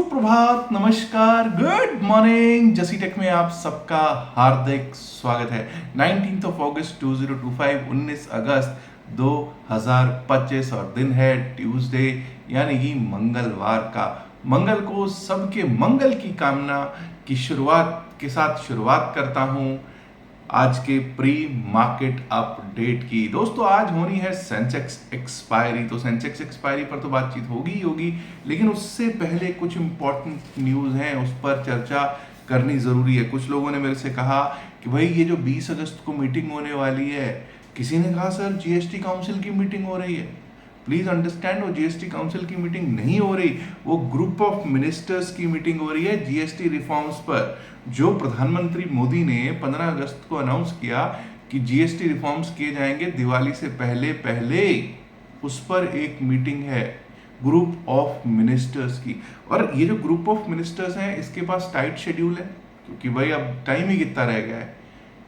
सुप्रभात, नमस्कार, good morning. जसी टेक में आप सबका हार्दिक स्वागत है। 19 अगस्त 2025, 19 अगस्त 2025 और दिन है ट्यूसडे यानी कि मंगलवार का। मंगल को सबके मंगल की कामना की शुरुआत के साथ शुरुआत करता हूं आज के प्री मार्केट अपडेट की। दोस्तों आज होनी है सेंसेक्स एक्सपायरी, तो सेंसेक्स एक्सपायरी पर तो बातचीत होगी ही होगी, लेकिन उससे पहले कुछ इंपॉर्टेंट न्यूज़ हैं, उस पर चर्चा करनी ज़रूरी है। कुछ लोगों ने मेरे से कहा कि भाई ये जो 20 अगस्त को मीटिंग होने वाली है, किसी ने कहा सर जीएसटी काउंसिल की मीटिंग हो रही है। प्लीज अंडरस्टैंड, वो जीएसटी काउंसिल की मीटिंग नहीं हो रही, वो ग्रुप ऑफ मिनिस्टर्स की मीटिंग हो रही है जीएसटी रिफॉर्म्स पर। जो प्रधानमंत्री मोदी ने 15 अगस्त को अनाउंस किया कि जीएसटी रिफॉर्म्स किए जाएंगे दिवाली से पहले पहले, उस पर एक मीटिंग है ग्रुप ऑफ मिनिस्टर्स की। और ये जो ग्रुप ऑफ मिनिस्टर्स हैं इसके पास टाइट शेड्यूल है, क्योंकि भाई अब टाइम ही कितना रह गया है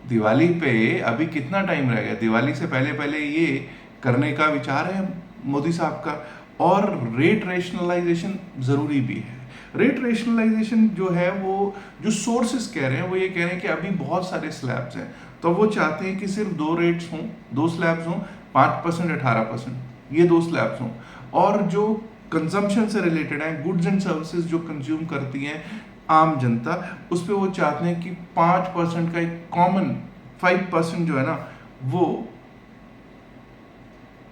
दिवाली पे। अभी कितना टाइम रह गया, दिवाली से पहले पहले ये करने का विचार है मोदी साहब का। और रेट रेशनलाइजेशन ज़रूरी भी है। रेट रेशनलाइजेशन जो है वो जो सोर्सेस कह रहे हैं वो ये कह रहे हैं कि अभी बहुत सारे स्लैब्स हैं, तो वो चाहते हैं कि सिर्फ दो रेट्स हों, दो स्लैब्स हों, 5% 18%, ये दो स्लैब्स हों। और जो कंजम्पशन से रिलेटेड है, गुड्स एंड सर्विसेज जो कंज्यूम करती हैं आम जनता, उस पर वो चाहते हैं कि 5% का एक कॉमन 5% जो है ना वो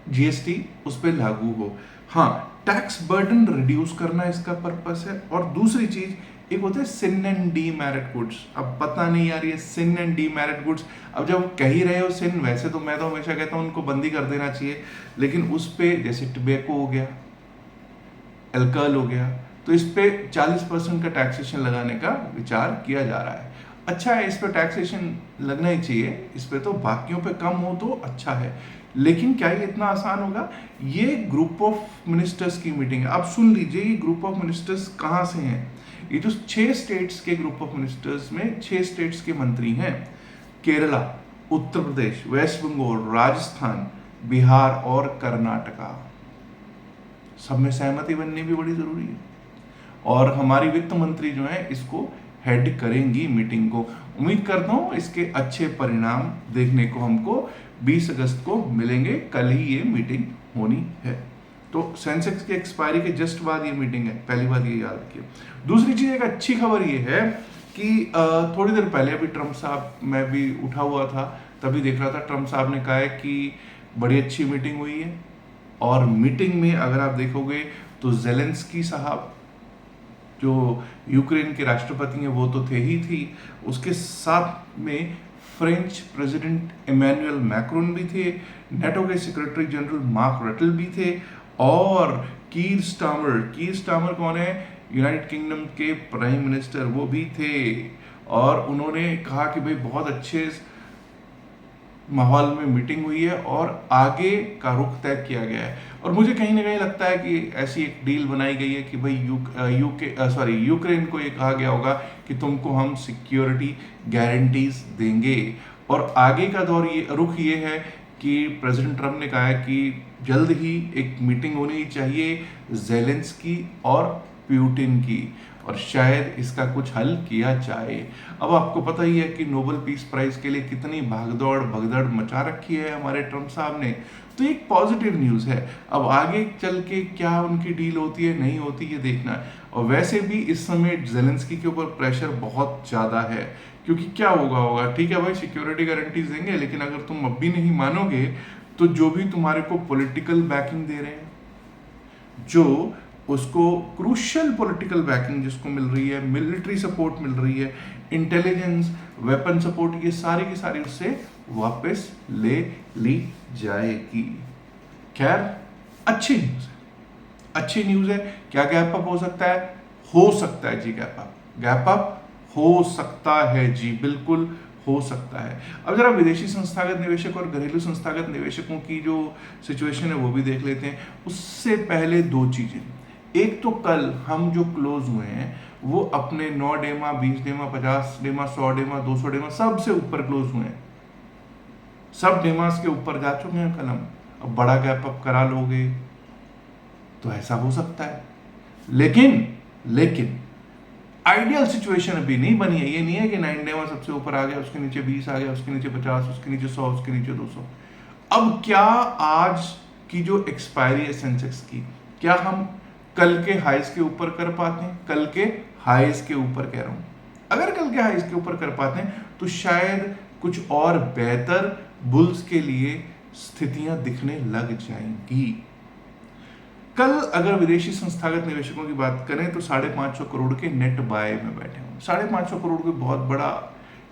जीएसटी उस पर लागू हो। हाँ, टैक्स बर्डन रिड्यूस करना इसका पर्पस है। और दूसरी चीज, एक होता है sin and demerit goods. अब पता नहीं यार ये sin and demerit goods, अब जब कह ही रहे हो सिन, वैसे तो मैं तो हमेशा कहता हूँ उनको बंदी कर देना चाहिए, लेकिन उस पे जैसे टबैको हो गया, अल्कोहल हो गया, तो इस पे 40% का टैक्सेशन लगाने का विचार किया जा रहा है। अच्छा है, इस पे टैक्सेशन लगना ही चाहिए, इस पे तो बाकियों पे कम हो तो अच्छा है, लेकिन क्या ये इतना आसान होगा? ये ग्रुप ऑफ मिनिस्टर्स की मीटिंग है। आप सुन लीजिए ये ग्रुप ऑफ मिनिस्टर्स कहाँ से हैं। ये जो 6 स्टेट्स के ग्रुप ऑफ मिनिस्टर्स में 6 स्टेट्स के मंत्री हैं, केरला, उत्तर प्रदेश, वेस्ट बंगाल, राजस्थान, बिहार और कर्नाटका। सब में सहमति बननी भी बड़ी जरूरी है। और हमारी वित्त मंत्री जो है इसको हेड करेंगी मीटिंग को। उम्मीद करता हूँ इसके अच्छे परिणाम देखने को हमको 20 अगस्त को मिलेंगे। कल ही ये मीटिंग होनी है, तो सेंसेक्स की एक्सपायरी के जस्ट बाद ये मीटिंग है, पहली बात ये याद रखिए। दूसरी चीज, एक अच्छी खबर ये है कि थोड़ी देर पहले अभी ट्रम्प साहब, मैं भी उठा हुआ था तभी देख रहा था, ट्रम्प साहब ने कहा है कि बड़ी अच्छी मीटिंग हुई है। और मीटिंग में अगर आप देखोगे तो जेलेंस्की साहब जो यूक्रेन के राष्ट्रपति हैं वो तो थे ही थी, उसके साथ में फ्रेंच प्रेसिडेंट इमैनुअल मैक्रोन भी थे, नेटो के सेक्रेटरी जनरल मार्क रटल भी थे, और कीर स्टामर कौन है, यूनाइटेड किंगडम के प्राइम मिनिस्टर, वो भी थे। और उन्होंने कहा कि भाई बहुत अच्छे माहौल में मीटिंग हुई है और आगे का रुख तय किया गया है। और मुझे कहीं ना कहीं लगता है कि ऐसी एक डील बनाई गई है कि भाई यूक्रेन को ये कहा गया होगा कि तुमको हम सिक्योरिटी गारंटीज देंगे। और आगे का दौर ये रुख ये है कि प्रेसिडेंट ट्रम्प ने कहा है कि जल्द ही एक मीटिंग होनी चाहिए जेलेंस्की और प्यूटिन की, और शायद इसका कुछ हल किया जाए। अब आपको पता ही है कि नोबेल पीस प्राइज के लिए कितनी भागदौड़ भगदड़ मचा रखी है हमारे ट्रम्प साहब ने, तो एक पॉजिटिव न्यूज़ है। अब आगे चल के क्या उनकी डील होती है नहीं होती ये देखना है। और वैसे भी इस समय जेलेंस्की के ऊपर प्रेशर बहुत ज़्यादा है, क्योंकि क्या होगा ठीक है भाई सिक्योरिटी गारंटीज देंगे, लेकिन अगर तुम अब भी नहीं मानोगे तो जो भी तुम्हारे को पॉलिटिकल बैकिंग दे रहे हैं, जो उसको क्रूशियल पॉलिटिकल बैकिंग जिसको मिल रही है, मिलिट्री सपोर्ट मिल रही है, इंटेलिजेंस, वेपन सपोर्ट, ये सारी की सारी उससे वापस ले ली जाएगी। खैर अच्छी न्यूज़ है, अच्छी न्यूज़ है। क्या गैप अप हो सकता है? हो सकता है जी, गैप अप हो सकता है जी, बिल्कुल हो सकता है। अब जरा विदेशी संस्थागत निवेशक और घरेलू संस्थागत निवेशकों की जो सिचुएशन है वो भी देख लेते हैं। उससे पहले दो चीजें, एक तो कल हम जो क्लोज हुए हैं वो अपने 9 डेमा, 20 डेमा, 50 डेमा, 100 डेमा, 200 डेमा सबसे ऊपर क्लोज हुए हैं, सब डेमास के ऊपर जा चुके हैं कल हम। अब बड़ा गैप अप करा लोगे तो ऐसा हो सकता है, लेकिन लेकिन आइडियल सिचुएशन अभी नहीं बनी है। ये नहीं है कि 9 डे में सबसे ऊपर आ गया, उसके नीचे 20 आ गया, उसके नीचे 50, उसके नीचे 100, उसके नीचे 200। अब क्या आज की जो एक्सपायरी है सेंसेक्स की, क्या हम कल के हाइस के ऊपर कर पाते हैं? कल के हाइस के ऊपर कह रहा हूं, अगर कल के हाइस के ऊपर कर पाते हैं तो शायद कुछ और बेहतर बुल्स के लिए स्थितियां दिखने लग जाएंगी। कल अगर विदेशी संस्थागत निवेशकों की बात करें तो 550 करोड़ के नेट बाय में बैठे हुए। 550 करोड़ कोई बहुत बड़ा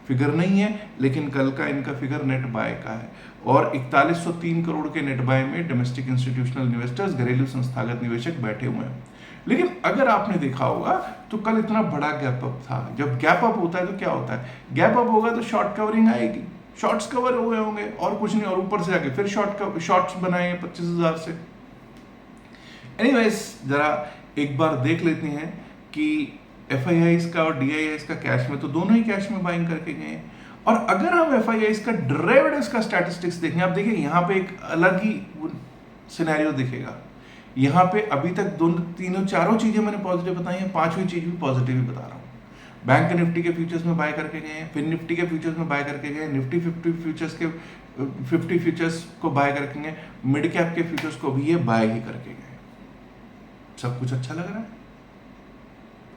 फिगर नहीं है, लेकिन कल का इनका फिगर नेट बाय का है। और 4103 करोड़ के नेट बाय में डोमेस्टिक इंस्टीट्यूशनल इन्वेस्टर्स, घरेलू संस्थागत निवेशक बैठे हुए हैं। लेकिन अगर आपने देखा होगा तो कल इतना बड़ा गैप अप था। जब गैप अप होता है तो क्या होता है? गैप अप होगा तो शॉर्ट कवरिंग आएगी, शॉर्ट्स कवर हुए होंगे और कुछ नहीं, और ऊपर से आके फिर शॉर्ट्स बनाए 25,000 से। एनीवेज, जरा एक बार देख लेते हैं कि एफआईआईस का और डीआईआईस का कैश में, तो दोनों ही कैश में बाइंग करके गए हैं। और अगर हम एफआईआईस का डेरिवेटिव्स का स्टैटिस्टिक्स देखें, आप देखिए यहाँ पे एक अलग ही सिनेरियो दिखेगा। यहाँ पे अभी तक दोनों तीनों चारों चीजें मैंने पॉजिटिव बताई हैं, पांचवी चीज भी पॉजिटिव ही बता रहा हूँ। बैंक निफ्टी के फ्यूचर्स में बाय करके गए हैं, फिर निफ्टी के फ्यूचर्स में बाय करके गए, निफ्टी 50 फ्यूचर्स को बाय करके गए, मिड कैप के फ्यूचर्स को भी ये बाय ही करके गए। सब कुछ अच्छा लग रहा है,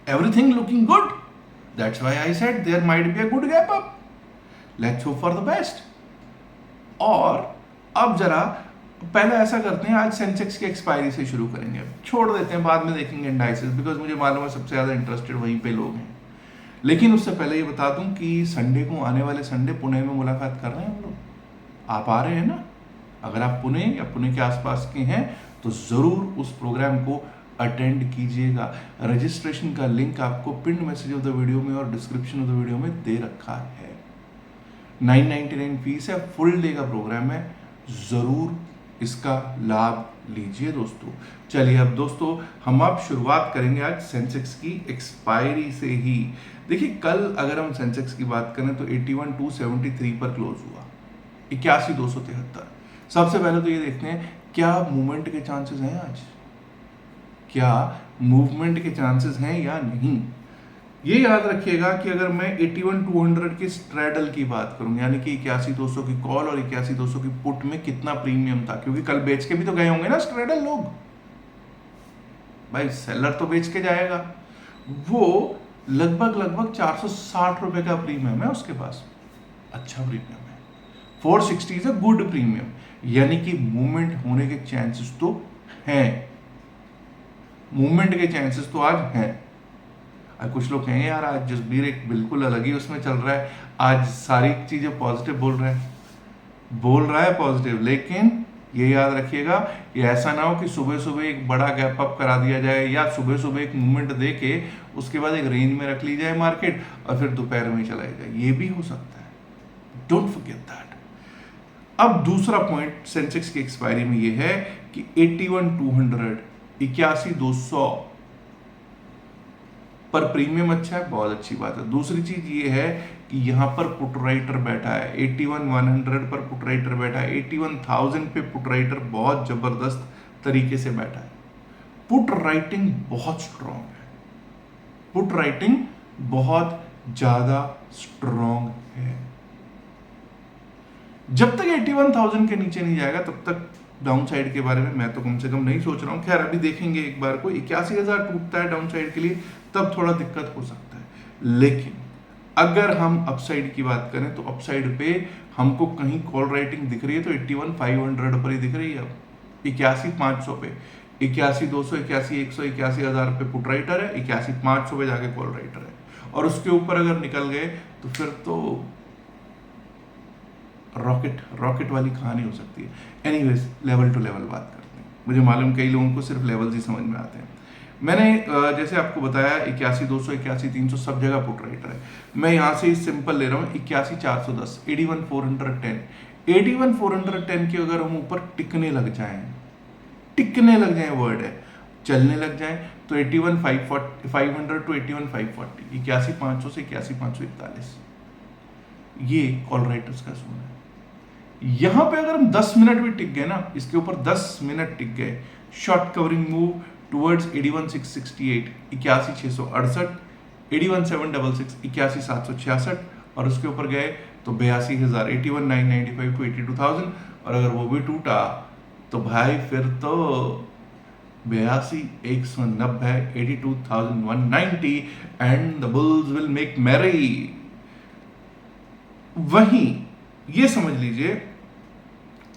everything looking good. That's why I said there might be a good gap up, let's hope for the best. और अब जरा पहले ऐसा करते हैं, आज सेंसेक्स की एक्सपायरी से शुरू करेंगे, छोड़ देते हैं, बाद में देखेंगे इंडाइसेस, बिकॉज मुझे मालूम है सबसे ज्यादा इंटरेस्टेड वहीं पे लोग हैं। लेकिन उससे पहले ये बता दूं कि संडे को, आने वाले संडे पुणे में मुलाकात कर रहे हैं हम लोग। आप आ रहे हैं ना? अगर आप पुणे या पुणे के आसपास के हैं तो जरूर उस प्रोग्राम को अटेंड कीजिएगा। रजिस्ट्रेशन का लिंक आपको pin message of the video में और डिस्क्रिप्शन ऑफ द वीडियो में दे रखा है। 999 फीस है, फुल डे का प्रोग्राम है, जरूर इसका लाभ लीजिए दोस्तों। चलिए अब दोस्तों, हम अब शुरुआत करेंगे आज सेंसेक्स की एक्सपायरी से ही। देखिए कल अगर हम सेंसेक्स की बात करें तो 81,273 पर क्लोज हुआ, 81,273। सबसे पहले तो ये देखते हैं क्या मूवमेंट के चांसेस हैं आज, क्या मूवमेंट के चांसेस हैं या नहीं। ये याद रखिएगा कि अगर मैं 81,200 के स्ट्रेडल की बात करूं, यानी कि 81,200 की कॉल और 81,200 की पुट में कितना प्रीमियम था, क्योंकि कल बेच के भी तो गए होंगे ना स्ट्रेडल लोग, भाई सेलर तो बेच के जाएगा। वो लगभग 460 रुपए का प्रीमियम है उसके पास, अच्छा प्रीमियम है। 460 इज अ गुड प्रीमियम, यानी कि मूवमेंट होने के चांसेस तो हैं, मूवमेंट के चांसेस तो आज हैं। कुछ लोग कहेंगे यार आज जसबीर एक बिल्कुल अलग ही उसमें चल रहा है, आज सारी चीजें पॉजिटिव बोल रहा है पॉजिटिव। लेकिन ये याद रखिएगा कि ऐसा ना हो कि सुबह सुबह एक बड़ा गैप अप करा दिया जाए, या सुबह सुबह एक मूवमेंट दे के उसके बाद एक रेंज में रख ली जाए मार्केट और फिर दोपहर में चला जाए, ये भी हो सकता है। Don't forget that. अब दूसरा पॉइंट सेंसेक्स की एक्सपायरी में ये है कि 81,200, 81,200 पर प्रीमियम अच्छा है, बहुत अच्छी बात है। दूसरी चीज ये है कि यहां पर पुट राइटर बैठा है, 81,100 पर पुट राइटर बैठा है, 81,000 पे पुट राइटर बहुत जबरदस्त तरीके से बैठा है। पुट राइटिंग बहुत स्ट्रॉन्ग है, पुट राइटिंग बहुत ज्यादा स्ट्रॉन्ग है। जब तक 81,000 के नीचे नहीं जाएगा तब तक डाउन साइड के बारे में मैं तो कम से कम नहीं सोच रहा हूं। खैर अभी देखेंगे, एक बार को 81,000 टूटता है डाउन साइड के लिए तब थोड़ा दिक्कत हो सकता है। लेकिन अगर हम अपसाइड की बात करें तो अपसाइड पे हमको कहीं कॉल राइटिंग दिख रही है तो 81,500 पर ही दिख रही है। अब 81,500 पे, 81,200, 81,100, 81,000 पे पुट राइटर है, 81,500 पे जाके कॉल राइटर है। और उसके ऊपर अगर निकल गए तो फिर तो रॉकेट वाली कहानी हो सकती है। एनीवेज, लेवल टू लेवल बात करते हैं। मुझे मालूम कई लोगों को सिर्फ लेवल्स ही समझ में आते हैं। मैंने जैसे आपको बताया 81,200, 81,300 सब जगह पुट राइटर है। मैं यहाँ से सिंपल ले रहा हूँ 81,410, 81,410, 81,410 के अगर हम ऊपर टिकने लग जाएं वर्ड है, चलने लग जाएं तो 81,500 टू 81,540, 81,500 से 81,541 ये कॉल राइटर्स का जोन है। यहां पे अगर हम 10 मिनट भी टिक गए ना, इसके ऊपर 10 मिनट टिक गए, शॉर्ट कवरिंग मूव टुवर्ड्स 81,668 81,668, 81,766 81,766, और उसके ऊपर गए तो 82,000 81,995 टू 82,000, और अगर वो भी टूटा तो भाई फिर तो 82,190 82,190 and the bulls will make merry. वहीं ये समझ लीजिए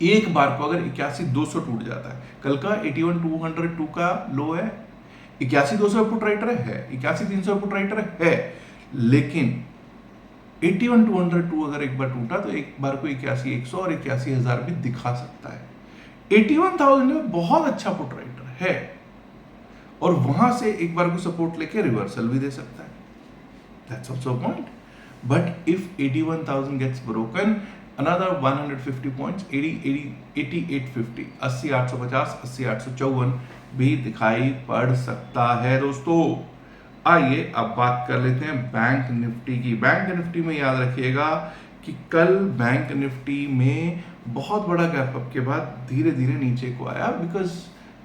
एक बार को अगर 81,200 टूट जाता है, कल का 81,202 का लो है, 81,200 पुट राइटर है, 81,300 पुट राइटर है, लेकिन 81,202 अगर एक बार टूटा तो एक बार को 81,100 और 81,000 भी दिखा सकता है। 81,000 में बहुत अच्छा पुट राइटर है, और वहां से एक बार को सपोर्ट लेके रिवर्सल भी दे सकता है। That's also a point. But if 81,000 gets broken, another 150 points, 8850, 80,850, 80,854 भी दिखाई पड़ सकता है दोस्तों। आइए अब बात कर लेते हैं बैंक निफ्टी की। बैंक निफ्टी में याद रखिएगा कि कल बैंक निफ्टी में बहुत बड़ा गैप अप के बाद धीरे धीरे नीचे को आया, बिकॉज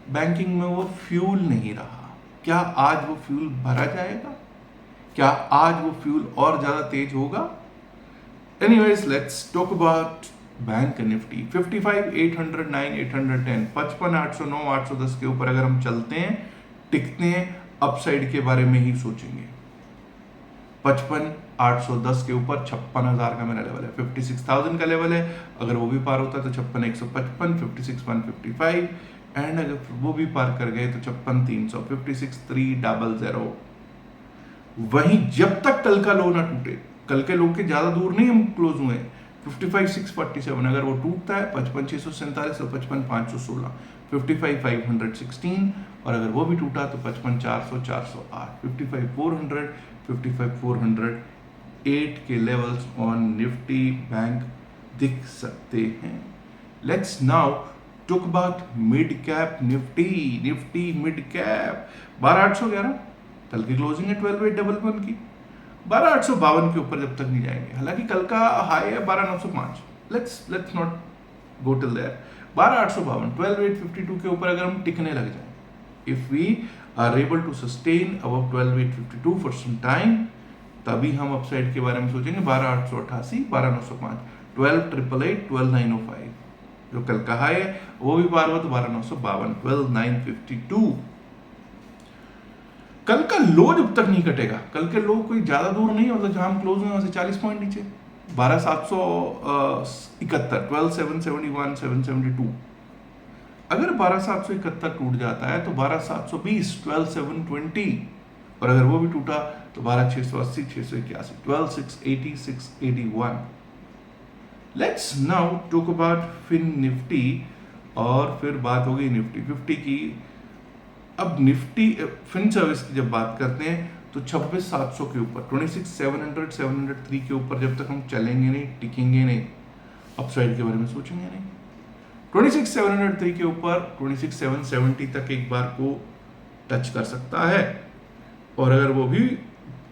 बैंकिंग में वो फ्यूल नहीं रहा। क्या आज वो फ्यूल भरा जाएगा? क्या आज वो फ्यूल और ज्यादा तेज होगा? Anyways let's talk about bank Nifty. 55,809 810 55,809 810 के ऊपर अगर हम चलते हैं, टिकते हैं, अपसाइड के बारे में ही सोचेंगे। 55,810 के ऊपर 56,000 का मेरा लेवल है, 56,000 का लेवल है। अगर वो भी पार होता है तो 56,155, 56,155, एंड अगर वो भी पार कर गए तो 56,300, 56,300। वहीं जब तक कल का लो ना टूटे, कल के लो के ज्यादा दूर नहीं हम क्लोज हुए, 55,647 अगर वो टूटता है 55,647 और 55,516, 55,516, और अगर वो भी टूटा तो 55,400 408, 55,400 55,408 के लेवल्स ऑन निफ्टी बैंक दिख सकते हैं। Let's now talk about mid cap Nifty mid cap 12,811, कल की क्लोजिंग है 12,811 की, 12,852 के ऊपर जब तक नहीं जाएंगे। हालांकि कल का हाई है 12,905, let's not go till there. 12,852 12,852 के ऊपर अगर हम टिकने लग जाए, if we are able to sustain above 12,852 for some time, तभी हम अपसाइड के बारे में सोचेंगे। 12,888 12,905 12,888 12,905 जो कल का हाई है, वो भी पार हुआ तो 12,952 12,952। कल का लो जब तक नहीं कटेगा, कल के लो कोई ज्यादा दूर नहीं होता, जहां हम क्लोज हुए वहां से 40 पॉइंट नीचे 12,771 12,771 772। अगर 12,771 टूट जाता है तो 12,720 12,720, और अगर वो भी टूटा तो 12,680 681 12,680 681। Let's now talk about Fin Nifty, और फिर बात होगी निफ्टी 50 की। अब निफ्टी फिन सर्विस की जब बात करते हैं तो 26,700 के ऊपर 26,700 703 के ऊपर जब तक हम चलेंगे नहीं, टिकेंगे नहीं, अपसाइड के बारे में सोचेंगे नहीं। 26,703 के ऊपर 26,770 तक एक बार को टच कर सकता है, और अगर वो भी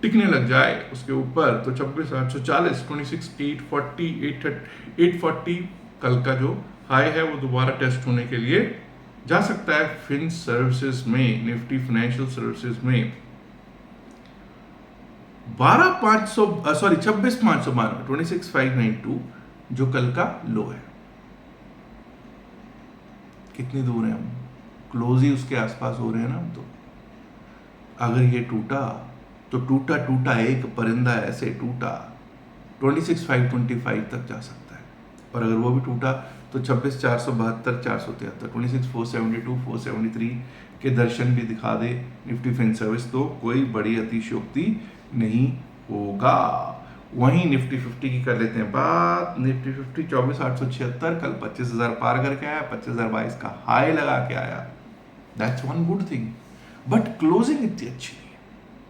टिकने लग जाए उसके ऊपर तो 26,840 26,840 840 कल का जो हाई है वो दोबारा टेस्ट होने के लिए जा सकता है। फिन सर्विसेज में, निफ्टी फाइनेंशियल सर्विसेज में 26,592 26,592 जो कल का लो है। कितनी दूर है हम, क्लोज ही उसके आसपास हो रहे हैं ना हम तो। अगर ये टूटा तो टूटा टूटा एक परिंदा ऐसे टूटा 26,525 तक जा सकता है, और अगर वो भी टूटा तो 26,472 473 26,472 473 के दर्शन भी दिखा दे निफ्टी फिन सर्विस तो कोई बड़ी अतिशयोक्ति नहीं होगा। वहीं निफ्टी 50 की कर लेते हैं बात। निफ्टी 50 24,876 कल 25,000 पार करके आया, 25,022 का हाई लगा के आया। That's one good thing, but closing इतनी अच्छी नहीं है।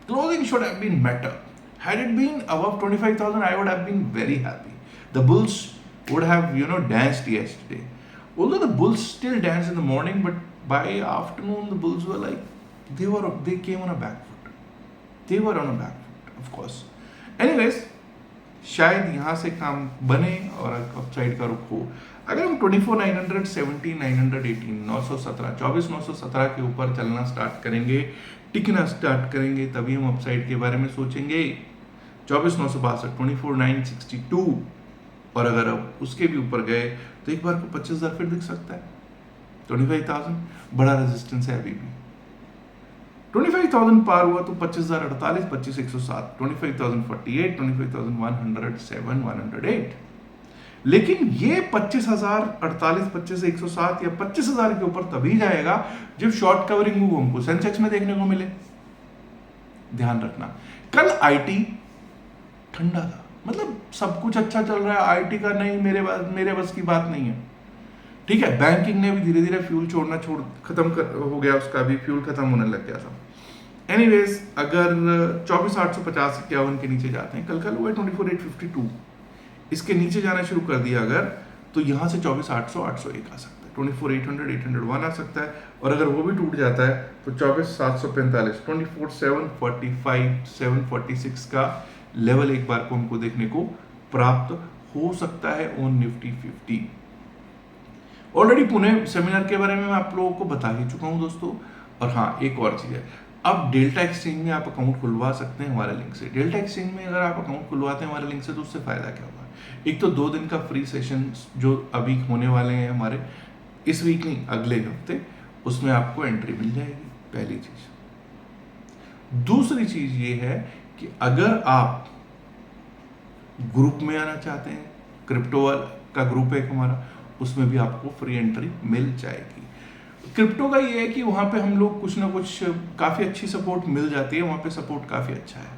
Closing should have been better. Had it been above 25,000, I would have been very happy. The bulls would have, danced yesterday. Although the bulls still danced in the morning, but by afternoon the bulls were like, they came on a back foot. They were on a back foot, of course. Anyways, शायद यहाँ से काम बने और upside का रुख हो। अगर हम 24,970, 918, 917, 24,917 के ऊपर चलना स्टार्ट करेंगे, टिकना स्टार्ट करेंगे, तभी हम अपसाइड के बारे में सोचेंगे। 24,962, 24,962, और अगर अब उसके भी ऊपर गए तो एक बार को 25,000 फिर दिख सकता है। 25,000 बड़ा रेजिस्टेंस है अभी भी। 25,000 पार हुआ तो 25,048, 25,107, 25,048, 25,107, 108। लेकिन ये 25,048, 25,107 या 25,000 के ऊपर तभी जाएगा जब शॉर्ट कवरिंग मूव हमको सेंसेक्स में देखने को मिले। ध्यान रखना, कल आईटी ठंडा था, मतलब सब कुछ अच्छा चल रहा है, आईटी का नहीं मेरे बस की बात नहीं है। ठीक है, बैंकिंग ने भी धीरे धीरे फ्यूल हो गया, उसका भी फ्यूल खत्म होने लग गया था। एनीवेज, अगर 24,850 51 के नीचे जाते हैं, कल हुआ 24,852, इसके नीचे जाना शुरू कर दिया अगर, तो यहां से 24,800, 801 आ सकता है, 24,800, 801 आ सकता है। और अगर वो भी टूट जाता है तो 24,745, 24,745, 746 का लेवल एक बार को हमको देखने को प्राप्त हो सकता है on Nifty 50। Already Pune seminar के बारे में मैं आप लोगों को बता ही चुका हूं दोस्तों। और हाँ, एक और चीज है, अब डेल्टा एक्सचेंज में आप अकाउंट खुलवा सकते हैं हमारे लिंक से। डेल्टा एक्सचेंज में अगर आप अकाउंट खुलवाते हैं हमारे लिंक से तो उससे फायदा क्या होगा? एक तो 2 दिन का फ्री सेशन जो अभी होने वाले हैं हमारे, इस वीक नहीं अगले हफ्ते, उसमें आपको एंट्री मिल जाएगी, पहली चीज। दूसरी चीज ये है कि अगर आप ग्रुप में आना चाहते हैं, क्रिप्टो का ग्रुप है हमारा, उसमें भी आपको फ्री एंट्री मिल जाएगी। क्रिप्टो का ये है कि वहां पे हम लोग कुछ ना कुछ काफी अच्छी सपोर्ट मिल जाती है, वहां पे सपोर्ट काफी अच्छा है,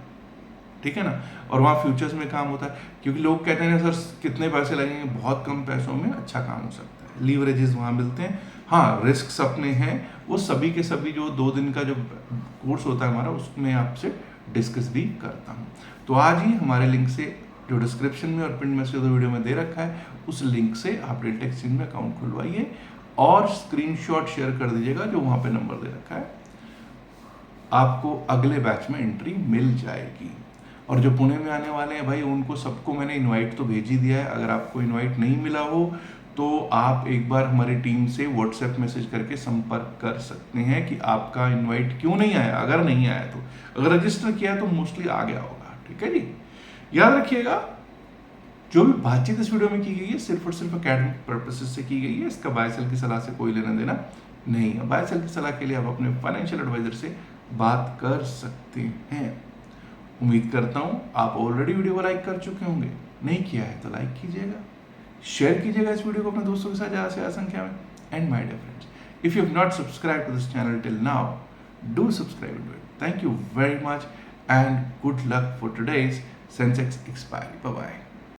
ठीक है ना। और वहाँ फ्यूचर्स में काम होता है, क्योंकि लोग कहते हैं ना सर कितने पैसे लगेंगे, बहुत कम पैसों में अच्छा काम हो सकता है, लीवरेजेस वहाँ मिलते हैं। हाँ, रिस्क अपने हैं, वो सभी के सभी जो 2 दिन का जो कोर्स होता है हमारा, उसमें आपसे डिस्कस भी करता हूँ। तो आज ही हमारे लिंक से, जो डिस्क्रिप्शन में और पिन मैसेज वीडियो में दे रखा है, उस लिंक से आप डेल्टा एक्सचेंज में अकाउंट खुलवाइए और स्क्रीनशॉट शेयर कर दीजिएगा जो वहाँ पे नंबर दे रखा है, आपको अगले बैच में एंट्री मिल जाएगी। और जो पुणे में आने वाले हैं भाई, उनको सबको मैंने इनवाइट तो भेज ही दिया है। अगर आपको इनवाइट नहीं मिला हो तो आप एक बार हमारी टीम से व्हाट्सएप मैसेज करके संपर्क कर सकते हैं कि आपका इनवाइट क्यों नहीं आया। अगर नहीं आया तो, अगर रजिस्टर किया तो मोस्टली आ गया होगा, ठीक है जी। याद रखिएगा, जो भी बातचीत इस वीडियो में की गई है सिर्फ और सिर्फ एकेडमिक पर्पसेस से की गई है, इसका बाय सेल की सलाह से कोई लेना देना नहीं है। बाय सेल की सलाह के लिए आप अपने फाइनेंशियल एडवाइजर से बात कर सकते हैं। उम्मीद करता हूं आप ऑलरेडी वीडियो को लाइक कर चुके होंगे, नहीं किया है तो लाइक कीजिएगा, शेयर कीजिएगा इस वीडियो को अपने दोस्तों के साथ ज़्यादा से ज़्यादा संख्या में। And my dear friends, if you have not subscribe to this channel till now, do subscribe to it. Thank you very much and good luck for today's Sensex expiry. Bye bye.